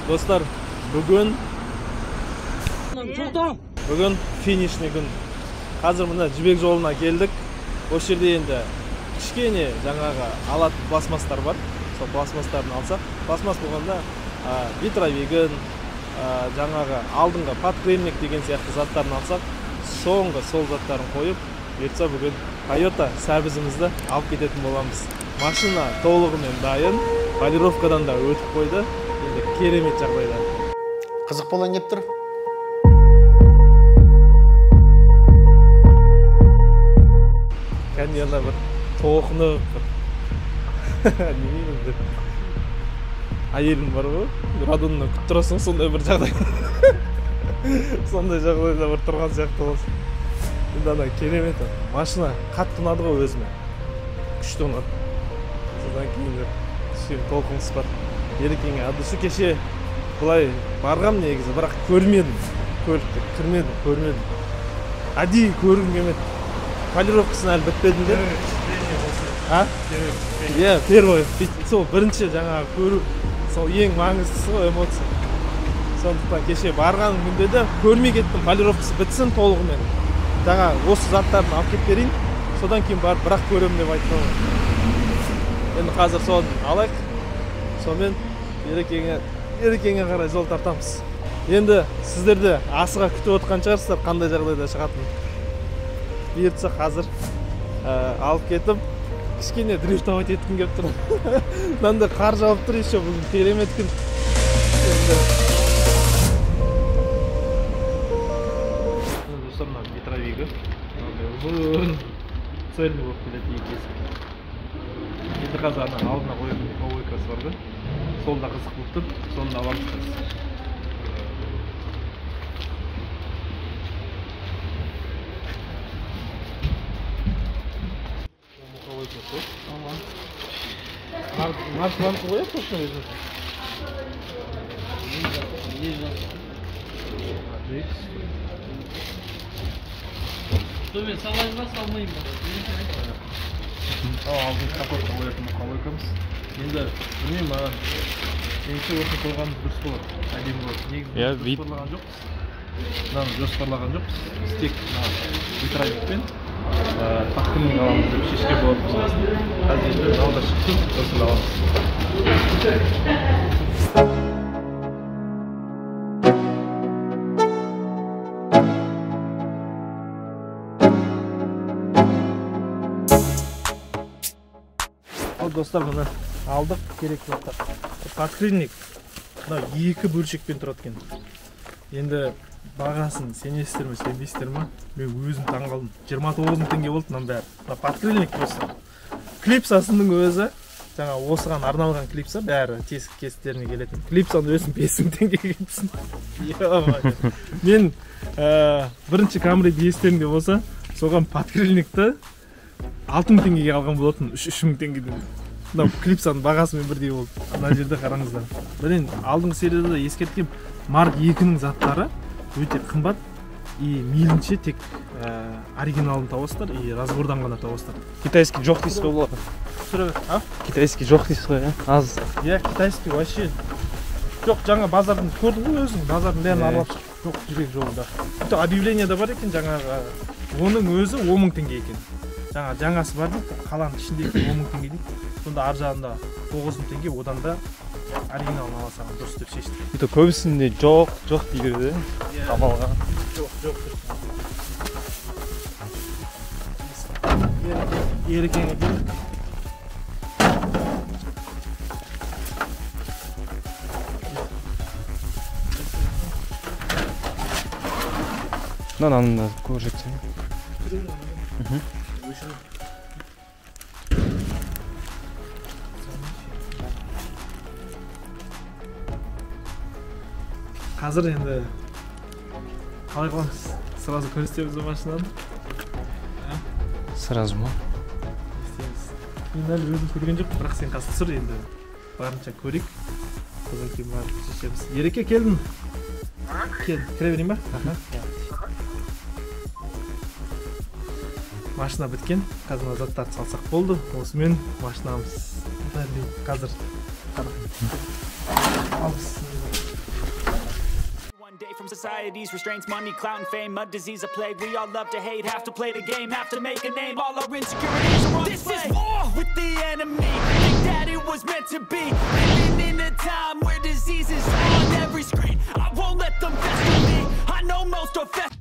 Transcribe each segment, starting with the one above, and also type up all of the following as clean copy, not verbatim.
Dostlar, bugün finishni kun. Hazır mına Jibek жолуна келдик. Ошол жерде енді кичкене жаңағы алат пластмастар бар. Сол пластмастарын алсақ, пластмас болгондо витровигин, жаңағы алдыңғы подкрыльник деген сияқты заттарын алсақ, соңғы сол заттарын қойып, бұйыртса бүгін Toyota сервисімізді алып кететін боламыз. Машина толығымен дайын, полировкадан да өтіп қойды. Енді керемет жағдайда. Қызық болайын деп тұр. Кәнияна бір тоқынып бір әйелім бар ғой, радоннан күтіп тұрасың, сондай бір жағдай. Сондай жағдайда бір тұрған сияқты болсын. Енді ана керемет машина қатты ұнады ғой өзіме. Күшті ұнады. Содан кейін кішкене толқыныс бар. Ерекеңе адысы кеше былай барғам негізі, бірақ көрмедім. Көлікте көрмедім. Әдейі көргім келмеді. Полировкасын әлі бітпедім де. Иә, первый. Сол бірінші жаңағы көру, сол ең маңыздысы ғой эмоция. Сондықтан кеше барған күнде де көрмей кеттім, полировкасы бітсін толығымен. Жаңа осы заттарын алып кеп берейін, содан кейін барып бірақ көрем деп айтты ғой. Енді қазір соны алайық. Сонымен Ерекеңе қарай жол тартамыз. Енді сіздерді асыға күтіп отқан шығарсыздар, қандай жағдайда шығатынын. Бұйыртса қазір алып кетіп, кішкене дрифтовать еткім келіп тұр. Мынандай қар жауып тұр, еще бүгін керемет күн. Достар, мына витровигі. Ұзын цельный болып келеді екесі. Енді қазір алдына қойған ойкасы бар ғой. Сол да қызық болып тұр, соны аламыз қазір. Марканы қояйық точно өзіміз. Мен салайын ба, салмайын ба? Алдын капотқа қоятын қойқамыз. Енді білмеймін, маған меніңше осы қойғанымыз дұрыс болады. Әдемі болады. Негізі жоспарлаған жоқпыз. Мынаны жоспарлаған жоқпыз. Біз тек витровикпен подкрыльник аламыз деп шешкен болатынбыз. Қазір енді алда шықтым, сосын аламыз. Достар, мұны алдық, керек заттар. Подкрыльник екі бөлшекпен тұрады екен. Енді бағасын сенесіздер ме, сенбейсіздер ме? Мен өзім таңғалдым. 29 мың теңге болды мынан бәрі. Подкрыльник просто. Клипсасының өзі, жаңа осыған арналған клипса, бәрі тесік-кесіктеріне келетін. Клипсаның өзін 5 мың теңгеге кетсін. Мен бірінші Camry естеріңде болса, соған подкрыльникті 6 мың теңгеге алған болатын, 3 мың теңгеден. Клипсаның бағасымен бірдей болды. Ана жерде қараңыздар. Білен, алдыңғы серияда ескерткем, Mark 2-нің заттары өте қымбат. Мейлінше тек оригиналын табасыздар, разбордан ғана табасыздар. Китайский жоқ дейсіз ғой болады. Китайский жоқ дейсіз ғой, аз. Иә, китайский вообще. Жоқ, жаңа базардың көрдің ғой өзің, базардың бәрін аралап шық. Жоқ, Жібек жолында. Объявлениеда бар екен, жаңағы оның өзі 10 мың теңге екен. Жаңасы бар дейді, қаланың ішінде 10 мың теңге дейді. Сонда ар жағында 9 мың теңге, одан да оригиналын аласаң дұрыс деп шештік. Көбісінде жоқ дей береді, қамалға. Жоқ. Ерекеңе келдік. Мынаның да көрсетсең. Қазір енді қалай қыламыз? Сразу көрсетеміз машинаны? Сразу ма? Мен әлі өзім көрген жоқ, бірақ сен қазір түсір енді. Барынша көрейік. Содан кейін барып шешеміз. Ереке, келдің? Кел, кіре берейін ба? Машина біткен, қазір заттарды салсақ болды. Осымен машинамыз қазір алғыс. society's restraints, money, clout, and fame, a disease, a plague. We all love to hate, have to play the game, have to make a name. All our insecurities are on display. This is war with the enemy. Think that it was meant to be. Living in a time where disease is on every screen. I won't let them fester me. I know most are fester.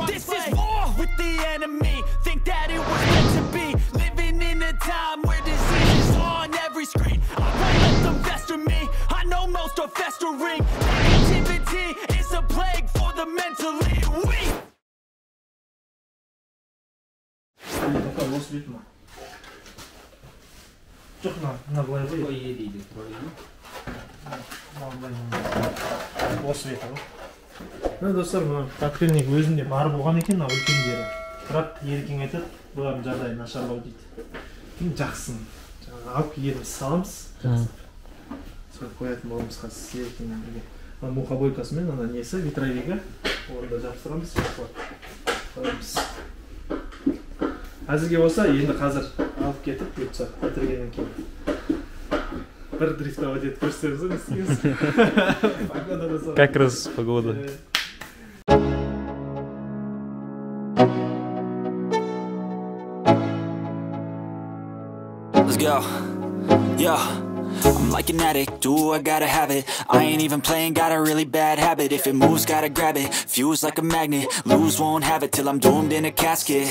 This is war with the enemy. Think that it was meant to be. Living in a time where disease is on every screen. I won't let them fester me. I know most are festering. Negativity is a plague for the mentally weak. Достар, подкрыльник өзінде бар болған екен, үлкендері. Бірақ еркең айтады, бұлардың жағдайы нашарлау дейді. Жақсын. Алып келгеніміз саламыз. Сол қоятын болымыз қазір еркеңмен бірге. Мухобойкасымен ана несі, витровигі. Орында жапсырамыз. Қоямыз. Әзірге болса, енді қазір алып кетіп, бұйтса, бітіргеннен кейін. Бір дрифтовать етіп көрсетеміз, не істейміз? Погода да. Как раз погода. Let's go. Yo, I'm like an addict, do I gotta have it. I ain't even playing, got a really bad habit. If it moves, gotta grab it. Fuse like a magnet, lose, won't have it till I'm doomed in a casket.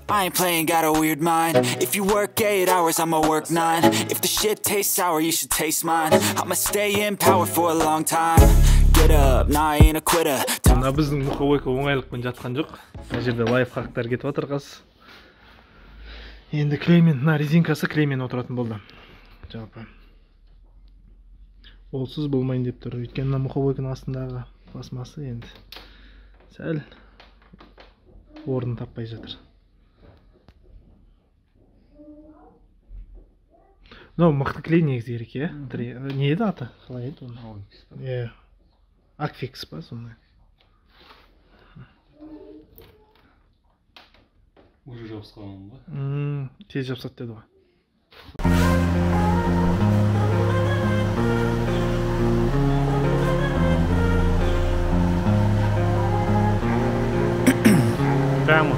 I ain't playing, got a weird mind. If you work 8 hours, I'ma work 9. If the shit tastes sour, you should taste mine. I'ma stay in power for a long time. Get up, nah, I ain't a quitter. Мына біздің мухобойка оңайлықпен жатқан жоқ. Мына жерде лайфхактар кетіп жатыр қазір. Енді клеймен, мына резинкасы клеймен отыратын болды. Жалпы. Олсыз болмайын деп тұр. Өйткені мына мухобойканың астындағы пластмасы енді сәл орнын таппай жатыр. Но мықты клей негізі керек, иә? Не еді аты? Қалай еді оны? Иә. Акфикс па сондай? Уже жабысқан ба? Тез жабысады деді ғой. Прямо.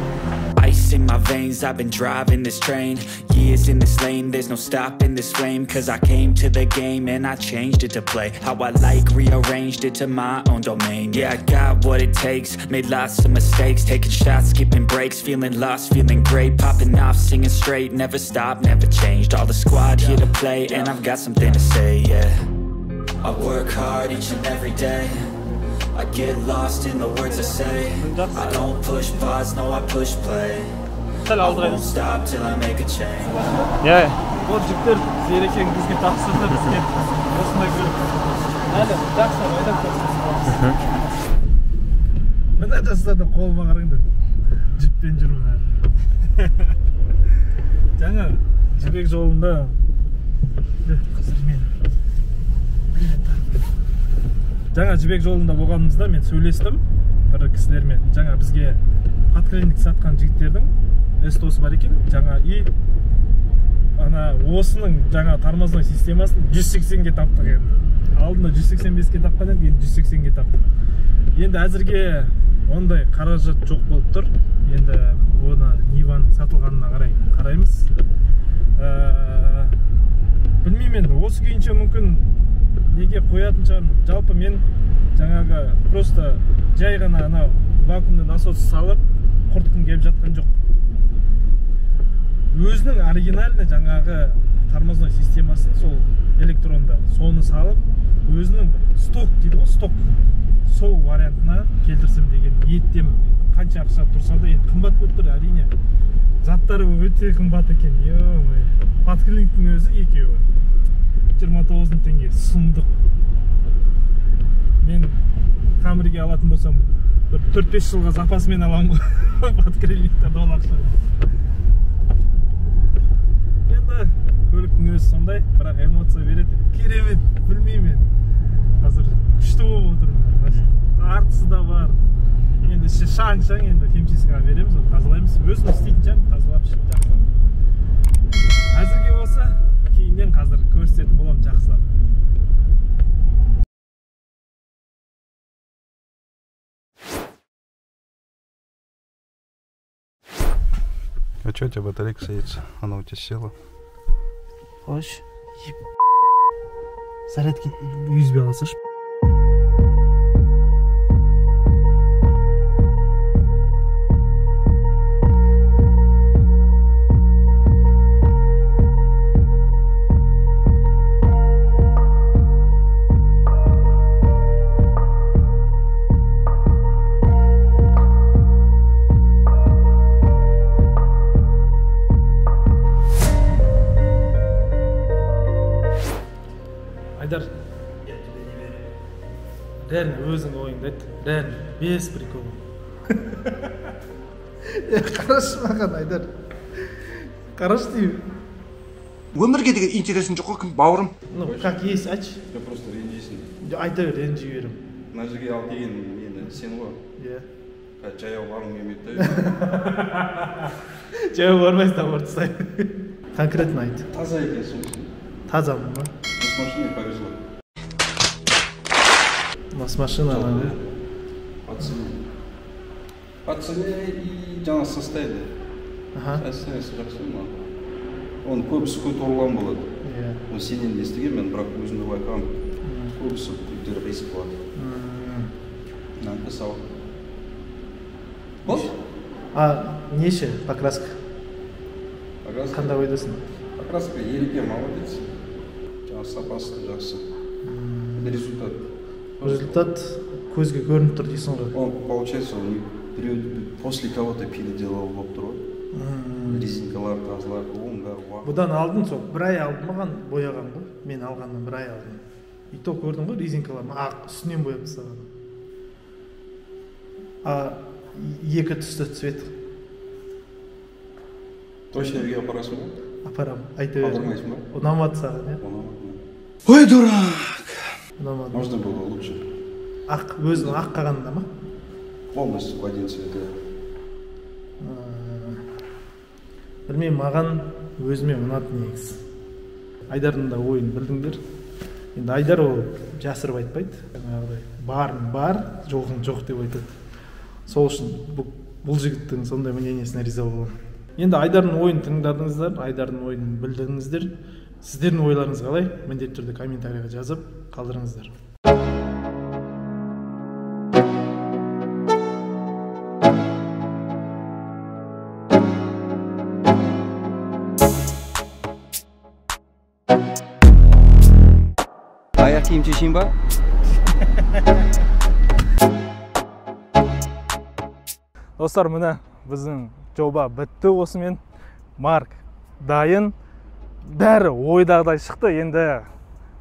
Ice in my veins, I've been driving this train. Years in this lane, there's no stopping this flame. Cause I came to the game and I changed it to play how I like, rearranged it to my own domain. Yeah, I got what it takes, made lots of mistakes. Taking shots, skipping breaks, feeling lost, feeling great. Popping off, singing straight, never stopped, never changed. All the squad here to play and I've got something to say, yeah. I work hard each and every day. I get lost in the words I say. I don't push pause, no I push play. I won't stop till I make a change. Yeah. Бұл жүктер зерекең бізге тапсырды, бізге осындай көріп. Әлі, жақсы, айдап көрсін. Мына жастарды қолыма қараңдар. Жіппен жүрмін. Жаңа жібек жолында Жаңа жібек жолында болғанымызда мен сөйлестім бір кісілермен. Жаңа бізге подкрыльник сатқан жігіттердің эстосы бар екен. Жаңа и ана осының жаңа тормозной системасын 180-ге таптық енді. Алдында 185-ге тапқан еді, енді 180-ге таптық. Енді әзірге ондай қаражат жоқ болып тұр. Енді оны Ниваның сатылғанына қараймыз. Білмеймін енді, осы күйінше мүмкін неге қоятын шығармын. Жалпы мен жаңағы просто жай ғана анау вакуумды насос салып құртқым келіп жатқан жоқ. Өзінің оригинальный жаңағы тормозной системасын сол электронда соны салып өзінің сток дейді ғой, сток сол вариантына келтірсем деген ниеттемін. Қанша ақша тұрса да енді қымбат болып тұр, әрине. Заттары өте қымбат екен. Ё-ой. Подкрыльниктің өзі екеуі 29 теңге сұмдық. Мен Камриге алатын болсам бір 4-5 жылға запасымен аламын ғой. Подкрыльниктерді ол ақша. Енді көліктің өзі сондай, бірақ эмоция береді. Керемет, білмеймін. Қазір күшті болып отырмын. Артысы да бар. Енді шаң-шаң енді химчисткаға береміз, тазалаймыз. Өзім істейтін жағын тазалап жақсылап. Әзірге болса, кейіннен қазір көрсететін боламын жақсылап. А что у тебя батарейка садится? Она у тебя села? Хош. Зарядки USB аласаш. Айдар, реально өзің ойыңды айт, реально, без прикола. Қарашы маған, Айдар. Қарашы деймін. Өмірге деген интересің жоқ қой, кім бауырым? Ну, как есть, айтшы. Ты просто ренжисің. Айта бер, ренжи берем. Мына жерге ал деген мені сен ғой. Иә. Жаяу барғым келмейді да. Жаяу бармайсың, там ұртыстай. Конкретно айт. Таза екенсің ғой. Тазамын ба? С машиной повезло. У нас машина, она, По цене и жаңа состояние. Ага. Состояниясы жақсы ма? Оның көбісі көтерілген болады. Иә. Оны сенен естігенмін, бірақ өзімді байқағам. Көбісі көтері риск болады. Мынаны сау. Болды? Неше покраска? Покраска? Қандай ойдасың? Покраска ерекше молодец. Жаңа сапасы да жақсы. Результат. Результат көзге көрініп тұр дейсің ғой. Он, получается, он после кого-то переделал болып тұр ғой. Резинкалар, тазалар, оның бәрі уақыт. Бұдан алдын сол бір ай алдын маған бояған ғой. Мен алғаннан бір ай алдын. И то көрдің ғой резинкаларын ақ үстінен бояп тастаған. Екі түсті цвет. Точно жерге апарасың ба? Апарам, айта берем. Қалдырмайсың ба? Ұнамады саған, иә? Ұнамады. Ой, дурак! Ұнамады. Можно было лучше. Ақ, өзінің ақ қағанында ма? Полностью в один цвет. Білмеймін, маған өзіме ұнады негізі. Айдардың да ойын білдіңдер. Енді Айдар ол жасырып айтпайды. Жаңағыдай барын бар, жоғын жоқ деп айтады. Сол үшін бұл жігіттің сондай мнениесіне риза боламын. Енді Айдардың ойын тыңдадыңыздар, Айдардың ойын білдіңіздер. Сіздердің ойларыңыз қалай? Міндетті түрде комментарийға жазып қалдырыңыздар. Аяқ киім шешейін ба? Достар, міне біздің жоба бітті осымен. Марк дайын. Бәрі ойдағыдай шықты. Енді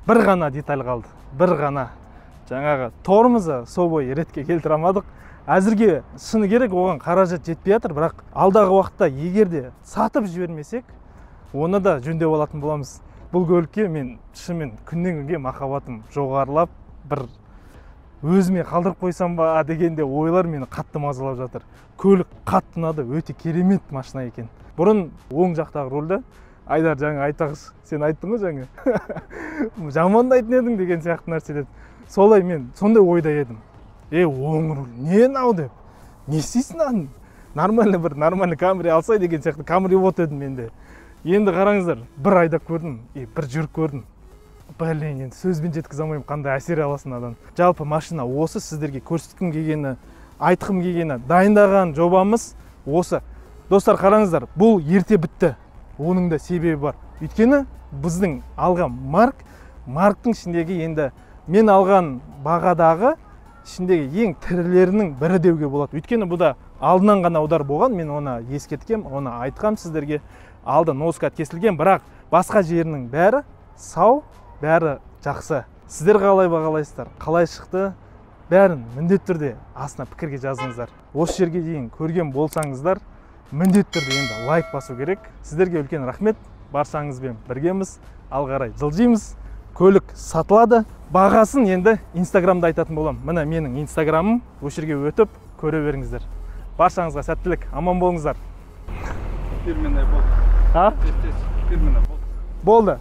бір ғана деталь қалды. Бір ғана. Жаңағы тормозы собой ретке келтіре алмадық. Әзірге шыны керек, оған қаражат жетпей жатыр, бірақ алдағы уақытта егерде сатып жібермесек, оны да жөндеп алатын боламыз. Бұл көлікке мен шынымен күннен күнге махаббатым жоғарылап, бір өзіме қалдырып қойсам ба дегенде ойлар мені қатты мазалап жатыр. Көлік қатты ұнады, өте керемет машина екен. Бұрын оң жақтағы рөлді Айдар жаңа айтағыз, сен айттың ғой жаңа. Жамандайтын едің деген сияқты нәрселер. Солай мен сондай ойда едім. Оң рөл, не нау деп? Не істейсің? Нормальный камри алсай деген сияқты камри от едім менде. Енді қараңыздар, бір айдап көрдім, бір жүріп көрдім. Блин, енді сөзбен жеткізе алмаймын, қандай әсер аласың адан. Жалпы машина осы, сіздерге көрсеткім келгені, айтқым келгені, дайындаған жобамыз осы. Достар, қараңыздар, бұл ерте бітті. Оның да себебі бар. Өйткені біздің алған Марктың ішіндегі енді мен алған бағадағы ішіндегі ең тірілерінің бірі деуге болады. Өйткені бұл да алдынан ғана аудар болған, мен оны ескерткем, оны айтқам сіздерге. Алды носкат кесілген, бірақ басқа жерінің бәрі сау, бәрі жақсы. Сіздер қалай бағалайсыздар? Қалай шықты? Бәрін міндетті түрде астына пікірге жазыңыздар. Осы жерге дейін көрген болсаңыздар, міндетті түрде енді лайк басу керек. Сіздерге үлкен рахмет. Баршаңызбен біргеміз. Алғарай жылжимыз. Көлік сатылады. Бағасын енді Инстаграмда айтатын болам. Міне менің Инстаграмым. Осы жерге өтіп көре беріңіздер. Баршаңызға сәттілік. Аман болыңыздар. Фирменная болды. А? Фирменная болды. Болды.